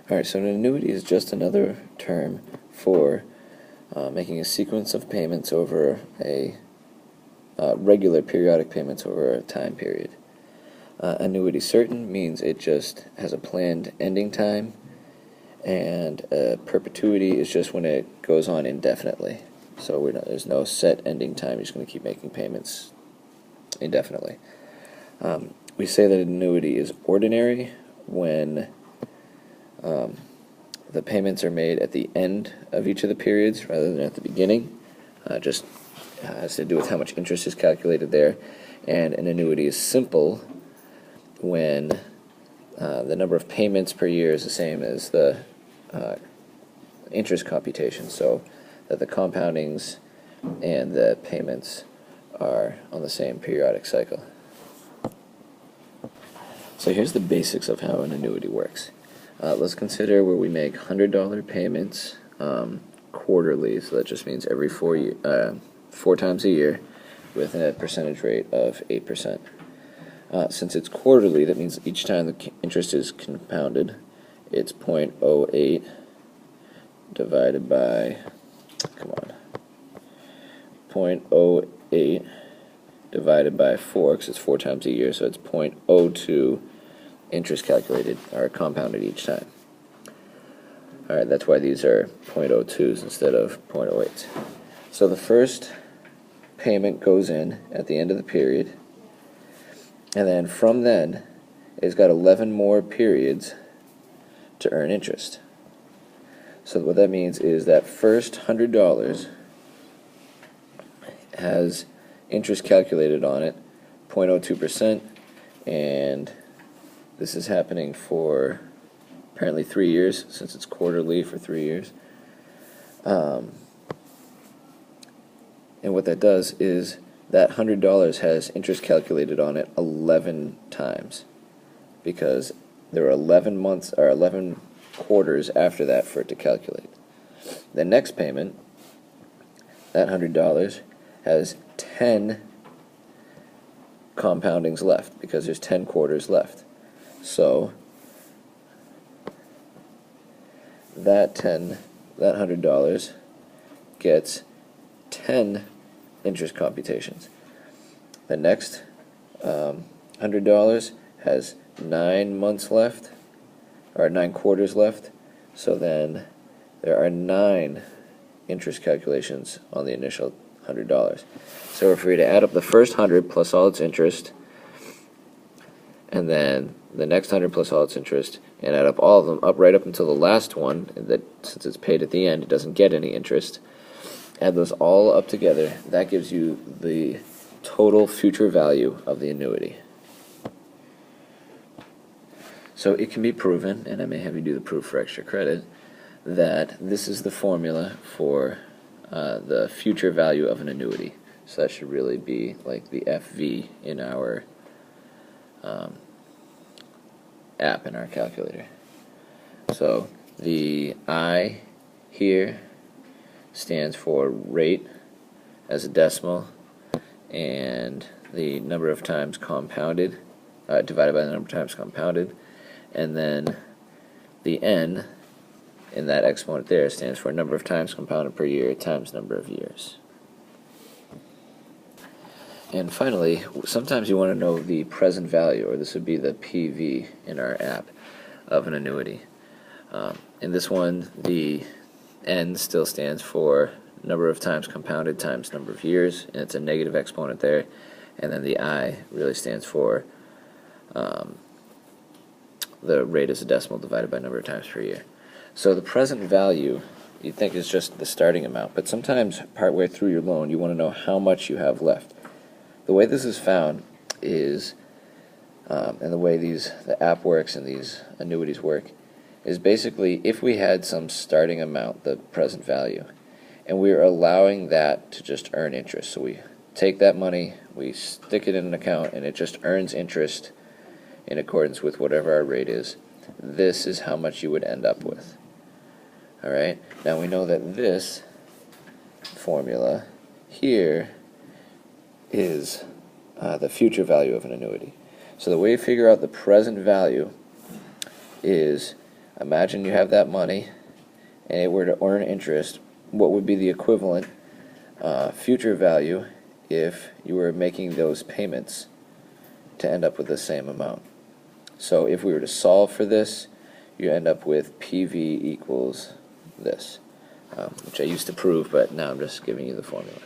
Alright, so an annuity is just another term for making a sequence of payments over a regular periodic payments over a time period. Annuity certain means it just has a planned ending time, and perpetuity is just when it goes on indefinitely. So there's no set ending time. You're just going to keep making payments indefinitely. We say that an annuity is ordinary when the payments are made at the end of each of the periods rather than at the beginning. Just has to do with how much interest is calculated there. And an annuity is simple when the number of payments per year is the same as the interest computation, so that the compoundings and the payments are on the same periodic cycle. So here's the basics of how an annuity works. Let's consider where we make $100 payments quarterly, so that just means every 4 times a year with a percentage rate of 8%. Since it's quarterly, that means each time the interest is compounded, it's 0.08 divided by, 0.08 divided by 4, because it's 4 times a year, so it's 0.02 interest calculated or compounded each time. Alright, that's why these are 0.02s instead of 0.08s. So the first payment goes in at the end of the period, and then from then it's got 11 more periods to earn interest. So what that means is that first $100 has interest calculated on it, 0.02%, and this is happening for apparently 3 years, since it's quarterly for 3 years. And what that does is that $100 has interest calculated on it 11 times, because there are 11 months or 11 quarters after that for it to calculate. The next payment, that $100 has 10 compoundings left, because there's 10 quarters left. So that $100 gets 10 interest computations. The next $100 has 9 months left, or 9 quarters left. So then there are 9 interest calculations on the initial $100. So if we were to add up the first 100 plus all its interest, and then the next 100 plus all its interest, and add up all of them right up until the last one, that since it's paid at the end, it doesn't get any interest. Add those all up together, that gives you the total future value of the annuity. So it can be proven, and I may have you do the proof for extra credit, that this is the formula for the future value of an annuity. So that should really be like the FV in our app in our calculator. So the I here stands for rate as a decimal, and the number of times compounded divided by the number of times compounded, and then the N in that exponent there stands for number of times compounded per year times number of years. And finally, sometimes you want to know the present value, or this would be the PV in our app, of an annuity. In this one, the N still stands for number of times compounded times number of years, and it's a negative exponent there. And then the I really stands for the rate as a decimal divided by number of times per year. So the present value, you'd think, is just the starting amount, but sometimes partway through your loan you want to know how much you have left. The way this is found is, and the way the app works and these annuities work, is basically if we had some starting amount, the present value, and we are allowing that to just earn interest. So we take that money, we stick it in an account, and it just earns interest in accordance with whatever our rate is. This is how much you would end up with. Alright, now we know that this formula here is the future value of an annuity. So the way you figure out the present value is Imagine you have that money and it were to earn interest. What would be the equivalent future value if you were making those payments to end up with the same amount? So if we were to solve for this, you end up with PV equals this, which I used to prove, but now I'm just giving you the formula.